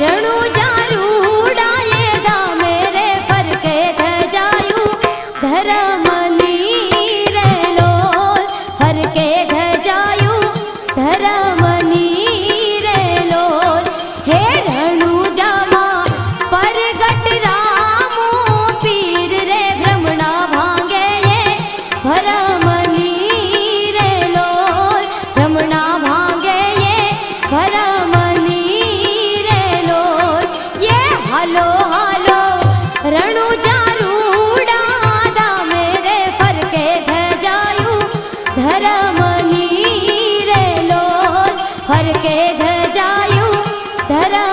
रणु जारूडाए दामे रे फरके धजायू धर्मनी रे लोल फरके धजायू धर्मनी रे लोल हे रणु जामा परगट रामो पीर रे भ्रमणा भांगे ये भरमनी रे लोल भ्रमणा भांगे ये भरमनी हालो हालो रणु जारूडा दामे रे फरके धजायू धर्मनी रे लोल फरके धजायू धर्म